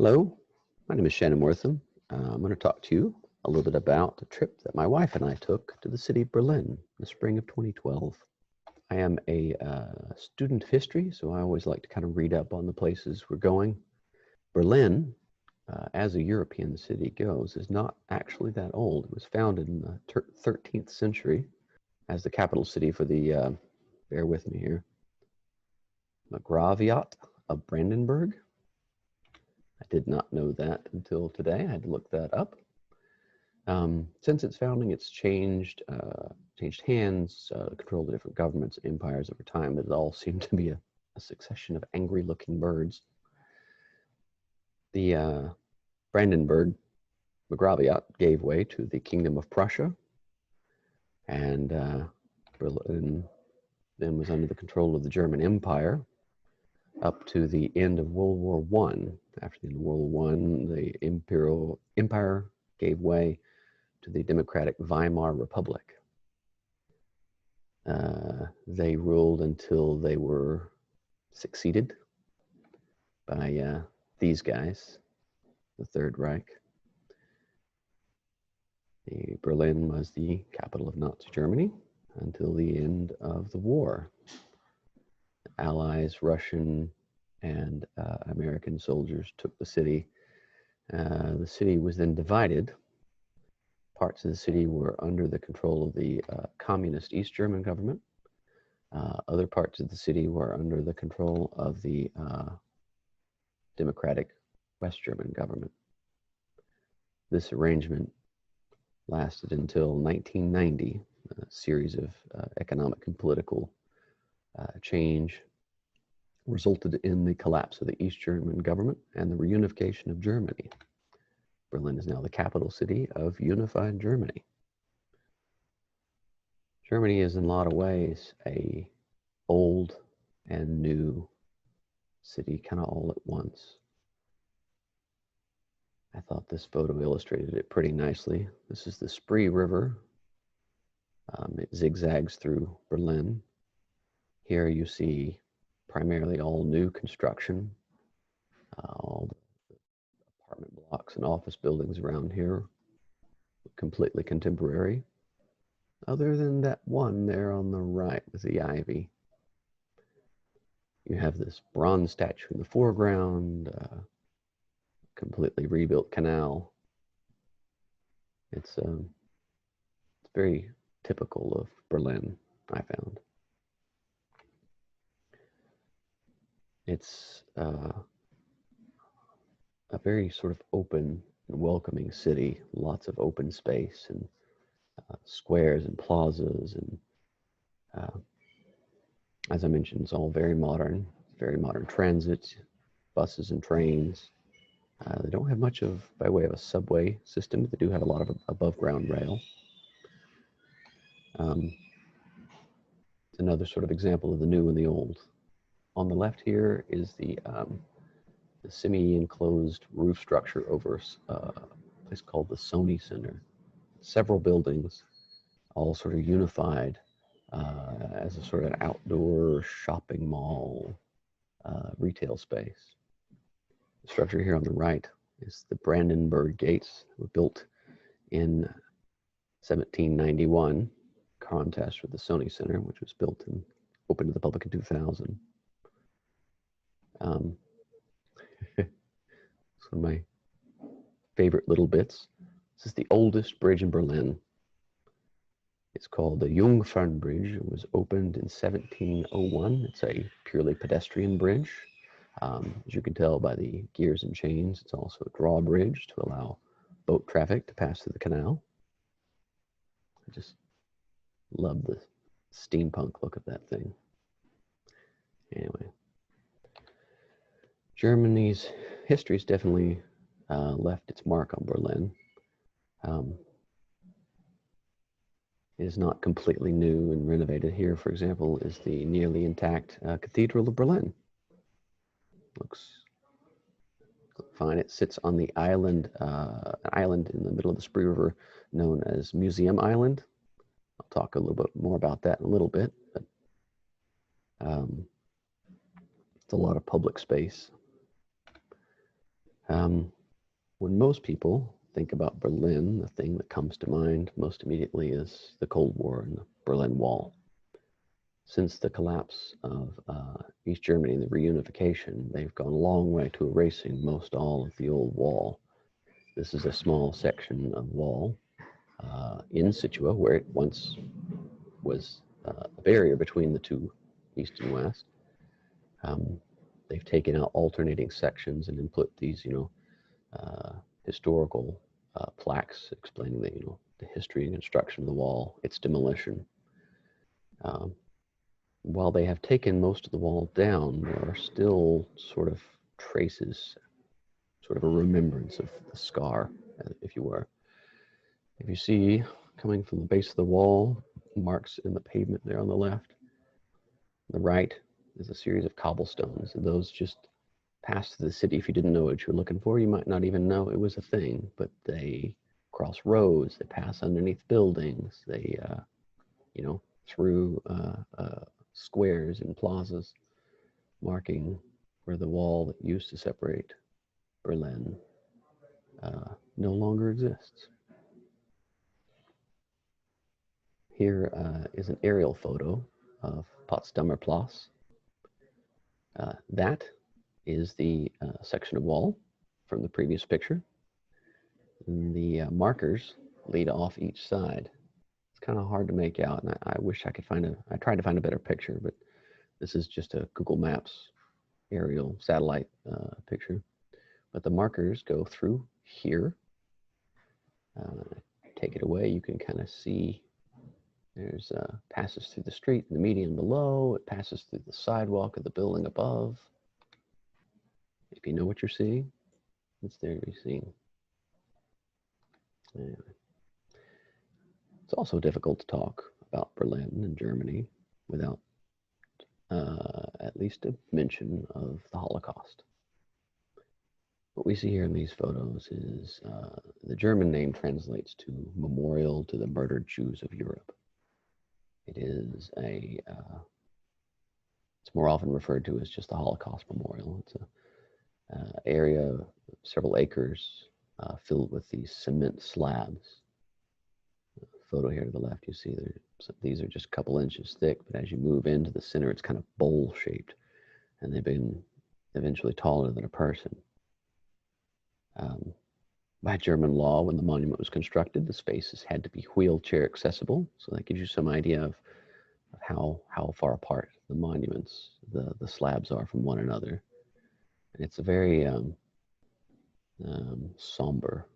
Hello, my name is Shannon Wortham. I'm going to talk to you a little bit about the trip that my wife and I took to the city of Berlin in the spring of 2012. I am a student of history, so I always like to kind of read up on the places we're going. Berlin, as a European city goes, is not actually that old. It was founded in the 13th century as the capital city for the, bear with me here, Margraviate of Brandenburg. I did not know that until today. I had to look that up. Since its founding, it's changed hands, controlled the different governments, empires over time, but it all seemed to be a succession of angry-looking birds. The Brandenburg Margraviate gave way to the Kingdom of Prussia, and Berlin then was under the control of the German Empire up to the end of World War I. After the end of World War I, the empire gave way to the democratic Weimar Republic. They ruled until they were succeeded by these guys, the Third Reich. Berlin was the capital of Nazi Germany until the end of the war. The Allies, Russian, and American soldiers took the city. The city was then divided. Parts of the city were under the control of the communist East German government. Other parts of the city were under the control of the democratic West German government. This arrangement lasted until 1990, a series of economic and political change resulted in the collapse of the East German government and the reunification of Germany. Berlin is now the capital city of unified Germany. Germany is in a lot of ways a old and new city kind of all at once. I thought this photo illustrated it pretty nicely. This is the Spree River. It zigzags through Berlin. Here you see primarily all new construction, all the apartment blocks and office buildings around here, completely contemporary, other than that one there on the right with the ivy. You have this bronze statue in the foreground, completely rebuilt canal. It's very typical of Berlin, I found. It's a very sort of open and welcoming city, lots of open space and squares and plazas, and as I mentioned, it's all very modern transit, buses and trains. They don't have much of by way of a subway system, but they do have a lot of above ground rail. It's another sort of example of the new and the old. On the left here is the semi-enclosed roof structure over a place called the Sony Center. Several buildings, all sort of unified as a sort of outdoor shopping mall, retail space. The structure here on the right is the Brandenburg Gates, were built in 1791, contrast with the Sony Center, which was built and opened to the public in 2000. It's one of my favorite little bits. This is the oldest bridge in Berlin. It's called the Jungfernbridge. It was opened in 1701. It's a purely pedestrian bridge. As you can tell by the gears and chains, it's also a drawbridge to allow boat traffic to pass through the canal. I just love the steampunk look of that thing. Anyway. Germany's history has definitely left its mark on Berlin. It is not completely new and renovated. Here, for example, is the nearly intact Cathedral of Berlin. Looks fine. It sits on the island, an island in the middle of the Spree River known as Museum Island. I'll talk a little bit more about that in a little bit, but it's a lot of public space. When most people think about Berlin, the thing that comes to mind most immediately is the Cold War and the Berlin Wall. Since the collapse of East Germany and the reunification, they've gone a long way to erasing most all of the old wall. This is a small section of wall in Situa, where it once was a barrier between the two, east and west. They've taken out alternating sections and then put these, historical plaques explaining the history and construction of the wall, its demolition. While they have taken most of the wall down, there are still sort of traces, sort of a remembrance of the scar, if you were. If you see, coming from the base of the wall, marks in the pavement there on the left, on the right is a series of cobblestones, and those just pass through the city. If you didn't know what you're looking for, you might not even know it was a thing, but they cross roads, they pass underneath buildings, they, through squares and plazas, marking where the wall that used to separate Berlin no longer exists. Here is an aerial photo of Potsdamer Platz. That is the section of wall from the previous picture. And the markers lead off each side. It's kind of hard to make out, and I wish I could I tried to find a better picture, but this is just a Google Maps aerial satellite picture. But the markers go through here. Take it away, you can kind of see there's passes through the street in the median below, it passes through the sidewalk of the building above. If you know what you're seeing, it's there to be seen. Anyway. It's also difficult to talk about Berlin and Germany without at least a mention of the Holocaust. What we see here in these photos is the German name translates to Memorial to the Murdered Jews of Europe. It is it's more often referred to as just the Holocaust Memorial. It's an area of several acres filled with these cement slabs. Photo here to the left, you see these are just a couple inches thick, but as you move into the center, it's kind of bowl-shaped, and they've been eventually taller than a person. By German law, when the monument was constructed, the spaces had to be wheelchair accessible, so that gives you some idea of how far apart the monuments, the slabs are from one another. And it's a very somber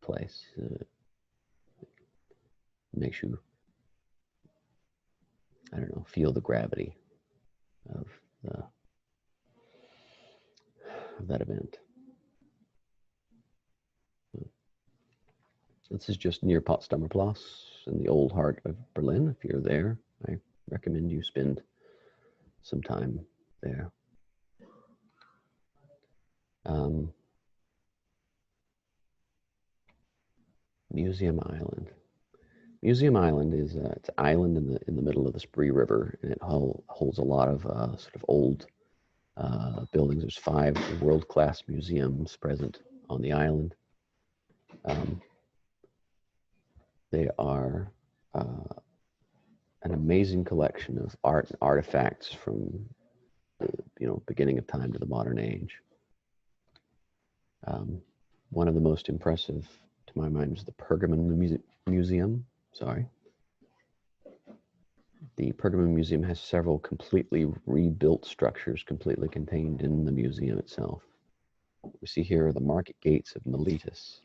place. Makes you, I don't know, feel the gravity of that event. This is just near Potsdamer Platz in the old heart of Berlin. If you're there, I recommend you spend some time there. Museum Island. Museum Island is it's an island in the middle of the Spree River, and it holds a lot of sort of old buildings. There's 5 world-class museums present on the island. They are an amazing collection of art and artifacts from the beginning of time to the modern age. One of the most impressive, to my mind, is the Pergamon Museum. Sorry. The Pergamon Museum has several completely rebuilt structures completely contained in the museum itself. What we see here are the market gates of Miletus,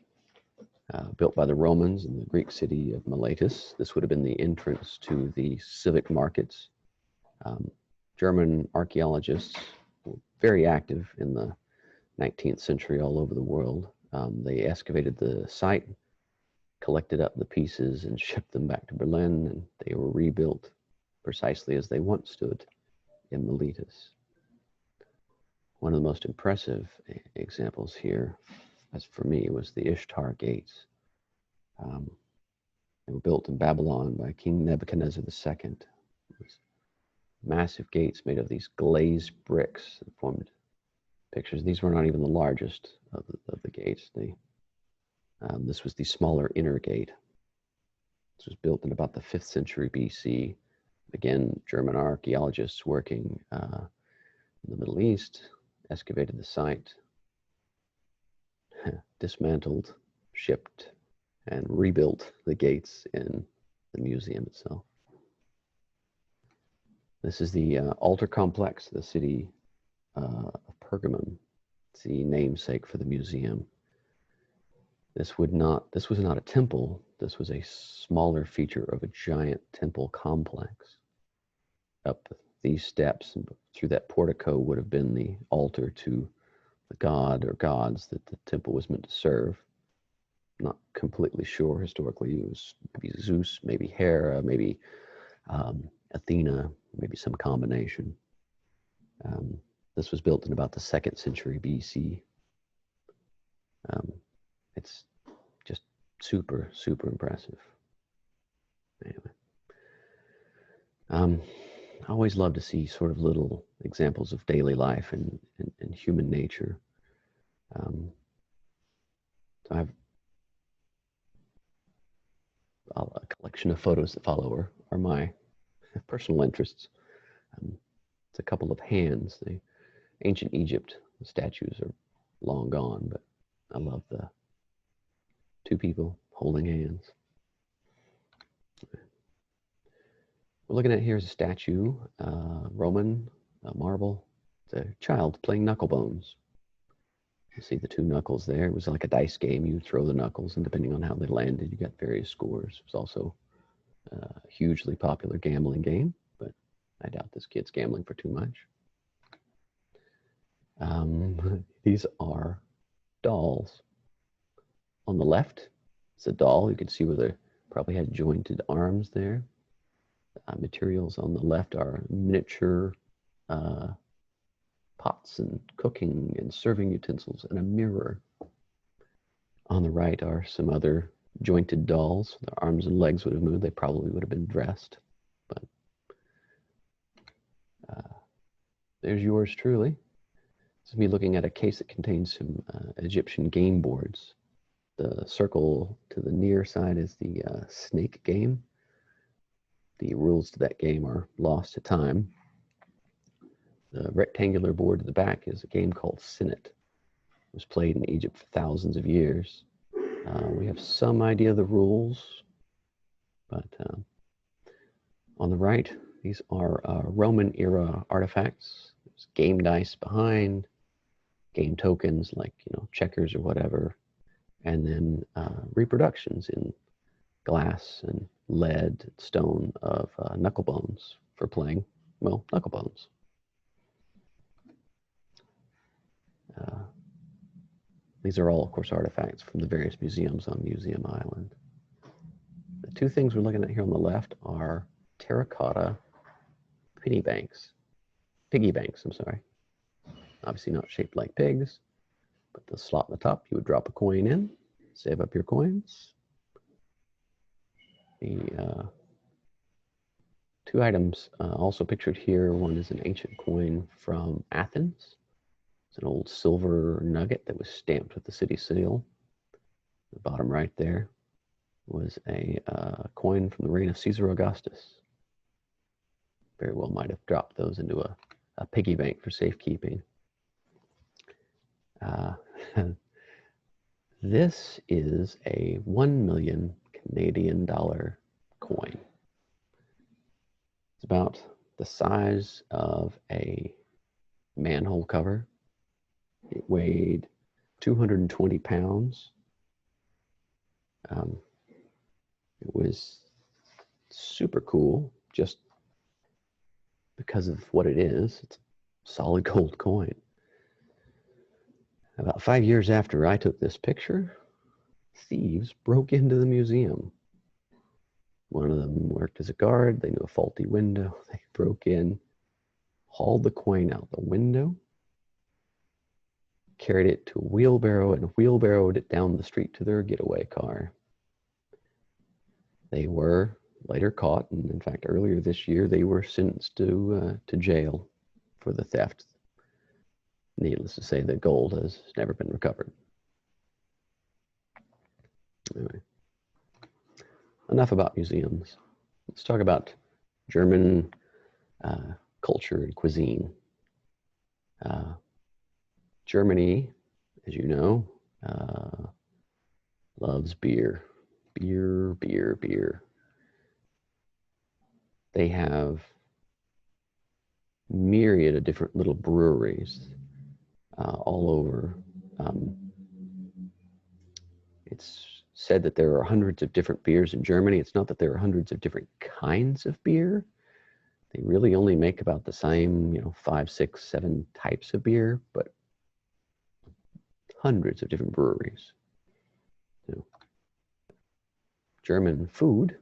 built by the Romans in the Greek city of Miletus. This would have been the entrance to the civic markets. German archaeologists were very active in the 19th century all over the world. They excavated the site, collected up the pieces, and shipped them back to Berlin, and they were rebuilt precisely as they once stood in Miletus. One of the most impressive examples here, as for me, was the Ishtar Gates. They were built in Babylon by King Nebuchadnezzar II. Massive gates made of these glazed bricks that formed pictures. These were not even the largest of the gates. This was the smaller inner gate. This was built in about the 5th century BC. Again, German archaeologists working in the Middle East excavated the site, dismantled, shipped, and rebuilt the gates in the museum itself. This is the altar complex of the city of Pergamum. It's the namesake for the museum. This was not a temple. This was a smaller feature of a giant temple complex. Up these steps and through that portico would have been the altar to the god or gods that the temple was meant to serve. Not completely sure historically. It was maybe Zeus, maybe Hera, maybe Athena, maybe some combination. This was built in about the 2nd century BC. It's just super, super impressive. Anyway. I always love to see sort of little examples of daily life and human nature. So I have a collection of photos that follow are my personal interests. It's a couple of hands. The ancient Egypt, the statues are long gone, but I love the 2 people holding hands. We're looking at here is a statue, Roman marble. It's a child playing knuckle bones. You see the 2 knuckles there. It was like a dice game. You throw the knuckles, and depending on how they landed, you got various scores. It was also a hugely popular gambling game, but I doubt this kid's gambling for too much. These are dolls. On the left, it's a doll. You can see where they probably had jointed arms there. Materials on the left are miniature pots and cooking and serving utensils and a mirror. On the right are some other jointed dolls. Their arms and legs would have moved. They probably would have been dressed. But there's yours truly. This is me looking at a case that contains some Egyptian game boards. The circle to the near side is the snake game. The rules to that game are lost to time. The rectangular board at the back is a game called Sinet. It was played in Egypt for thousands of years. We have some idea of the rules, but on the right, these are Roman era artifacts. There's game dice behind, game tokens like checkers or whatever, and then reproductions in glass and lead, stone of knuckle bones for playing, well, knuckle bones. These are all, of course, artifacts from the various museums on Museum Island. The 2 things we're looking at here on the left are terracotta piggy banks, I'm sorry. Obviously not shaped like pigs, but the slot in the top, you would drop a coin in, save up your coins. The 2 items also pictured here, one is an ancient coin from Athens. It's an old silver nugget that was stamped with the city seal. The bottom right there was a coin from the reign of Caesar Augustus. Very well might have dropped those into a piggy bank for safekeeping. This is a 1 million Canadian dollar coin. It's about the size of a manhole cover. It weighed 220 pounds. It was super cool just because of what it is. It's a solid gold coin. About 5 years after I took this picture, thieves broke into the museum. One of them worked as a guard. They knew a faulty window. They broke in, hauled the coin out the window, carried it to a wheelbarrow, and wheelbarrowed it down the street to their getaway car. They were later caught, and in fact, earlier this year, they were sentenced to jail for the theft. Needless to say, the gold has never been recovered. Anyway, enough about museums. Let's talk about German culture and cuisine. Germany, as you know, loves beer. Beer, beer, beer. They have myriad of different little breweries all over. It's said that there are hundreds of different beers in Germany. It's not that there are hundreds of different kinds of beer. They really only make about the same, 5, 6, 7 types of beer, but hundreds of different breweries. German food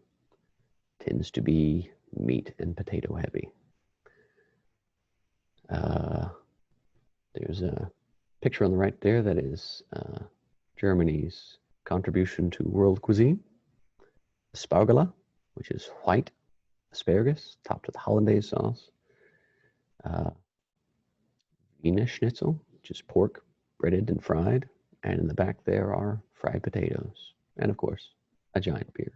tends to be meat and potato heavy. There's a picture on the right there that is Germany's contribution to world cuisine. Spargel, which is white asparagus topped with hollandaise sauce. Wiener Schnitzel, which is pork breaded and fried. And in the back there are fried potatoes. And of course, a giant beer.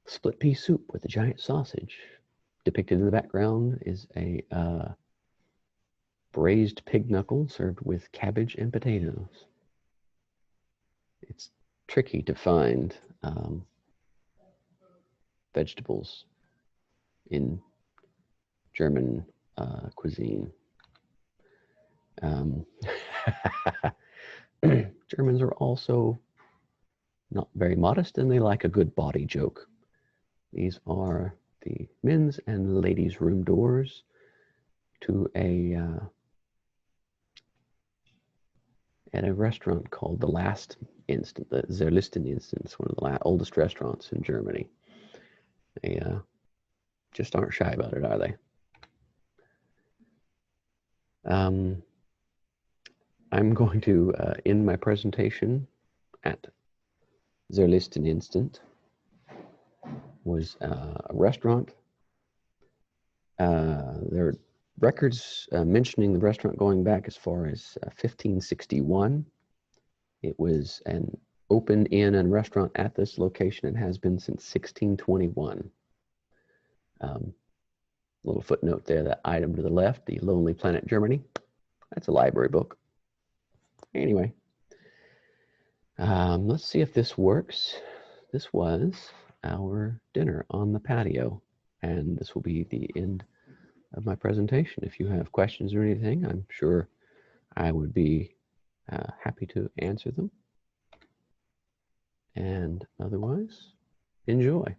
Split pea soup with a giant sausage. Depicted in the background is a braised pig knuckle served with cabbage and potatoes. It's tricky to find vegetables in German cuisine. Germans are also not very modest, and they like a good body joke. These are the men's and ladies' room doors to at a restaurant called the Last Instant, the Zerlisten Instance, one of the oldest restaurants in Germany. They just aren't shy about it, are they? I'm going to end my presentation at Zerlisten Instant. Was a restaurant. There are records mentioning the restaurant going back as far as 1561. It was an open inn and restaurant at this location and has been since 1621. Little footnote there, that item to the left, the Lonely Planet Germany. That's a library book. Anyway, let's see if this works. This was our dinner on the patio, and this will be the end of my presentation. If you have questions or anything, I'm sure I would be happy to answer them. And otherwise, enjoy.